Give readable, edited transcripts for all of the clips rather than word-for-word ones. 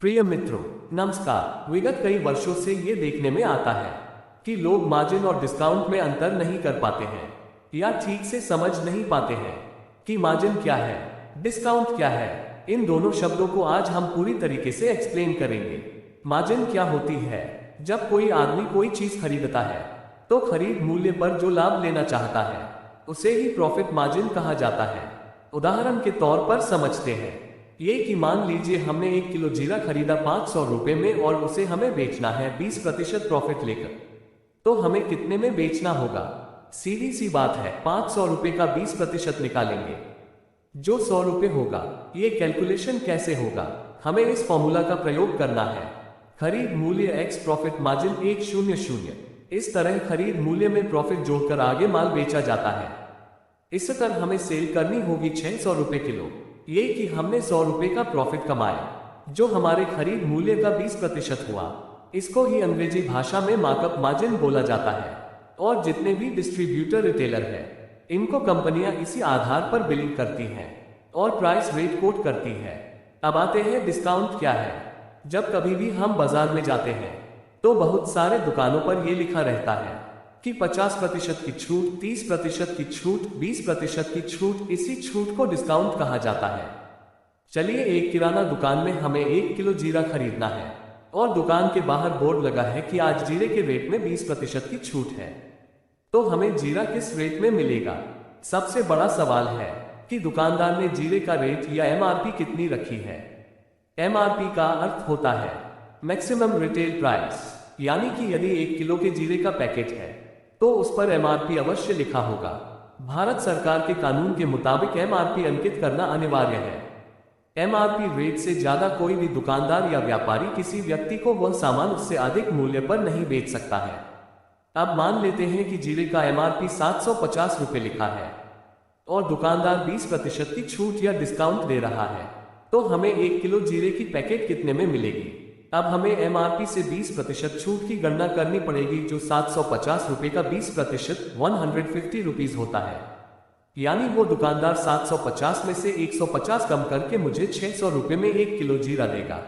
प्रिय मित्रों, नमस्कार। विगत कई वर्षों से ये देखने में आता है कि लोग मार्जिन और डिस्काउंट में अंतर नहीं कर पाते हैं या ठीक से समझ नहीं पाते हैं कि मार्जिन क्या है, डिस्काउंट क्या है। इन दोनों शब्दों को आज हम पूरी तरीके से एक्सप्लेन करेंगे। मार्जिन क्या होती है? जब कोई आदमी कोई चीज खरीदता है तो खरीद मूल्य पर जो लाभ लेना चाहता है उसे ही प्रॉफिट मार्जिन कहा जाता है। उदाहरण के तौर पर समझते हैं ये कि मान लीजिए हमने 1 किलो जीरा खरीदा 500 रुपए में और उसे हमें बेचना है 20% प्रॉफिट लेकर। तो हमें कितने में बेचना होगा? सीधी सी बात है, 500 रुपए का 20% निकालेंगे जो 100 रुपए होगा। ये कैलकुलेशन कैसे होगा? हमें इस फॉर्मूला का प्रयोग करना है। खरीद मूल्य x प्रॉफिट मार्जिन 100। इस तरह खरीद मूल्य में प्रॉफिट जोड़कर आगे माल बेचा जाता है। इस तरह हमें सेल करनी होगी 600 रुपए किलो। ये कि हमने 100 रुपए का प्रॉफिट कमाया जो हमारे खरीद मूल्य का 20% हुआ। इसको ही अंग्रेजी भाषा में मार्कअप मार्जिन बोला जाता है। और जितने भी डिस्ट्रीब्यूटर रिटेलर हैं इनको कंपनियां इसी आधार पर बिलिंग करती हैं और प्राइस रेट कोट करती है। अब आते हैं डिस्काउंट क्या है। जब कभी भी हम बाजार में जाते हैं तो बहुत सारे दुकानों पर यह लिखा रहता है कि 50% की छूट, 30% की छूट, 20% की छूट। इसी छूट को डिस्काउंट कहा जाता है। चलिए, एक किराना दुकान में हमें 1 किलो जीरा खरीदना है और दुकान के बाहर बोर्ड लगा है कि आज जीरे के रेट में 20% की छूट है। तो हमें जीरा किस रेट में मिलेगा? सबसे बड़ा सवाल है कि दुकानदार ने जीरे का रेट या एमआरपी कितनी रखी है। एमआरपी का अर्थ होता है मैक्सिमम रिटेल प्राइस, यानी कि यदि 1 किलो के जीरे का पैकेट है तो उस पर एमआरपी अवश्य लिखा होगा। भारत सरकार के कानून के मुताबिक एमआरपी अंकित करना अनिवार्य है। एमआरपी रेट से ज्यादा कोई भी दुकानदार या व्यापारी किसी व्यक्ति को वह सामान उससे अधिक मूल्य पर नहीं बेच सकता है। अब मान लेते हैं कि जीरे का एमआरपी 750 रुपए लिखा है और दुकानदार 20% की छूट या डिस्काउंट दे रहा है। तो हमें 1 किलो जीरे की पैकेट कितने में मिलेगी? अब हमें एमआरपी से 20% छूट की गणना करनी पड़ेगी जो 750 रुपए का 20% 150 रुपीज होता है। यानी वो दुकानदार 750 में से 150 कम करके मुझे 600 रुपए में 1 किलो जीरा देगा।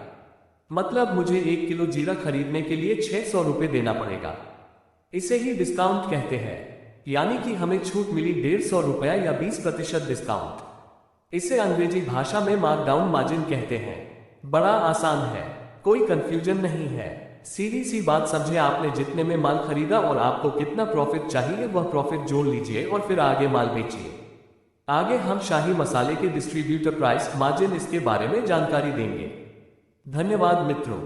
मतलब मुझे 1 किलो जीरा खरीदने के लिए 600 रुपए देना पड़ेगा। इसे ही डिस्काउंट कहते हैं। यानी कि हमें छूट मिली 150 रुपया या 20% डिस्काउंट। इसे अंग्रेजी भाषा में मार्कडाउन मार्जिन कहते हैं। बड़ा आसान है, कोई कंफ्यूजन नहीं है। सीधी सी बात समझे, आपने जितने में माल खरीदा और आपको कितना प्रॉफिट चाहिए वह प्रॉफिट जोड़ लीजिए और फिर आगे माल बेचिए। आगे हम शाही मसाले के डिस्ट्रीब्यूटर प्राइस मार्जिन इसके बारे में जानकारी देंगे। धन्यवाद मित्रों।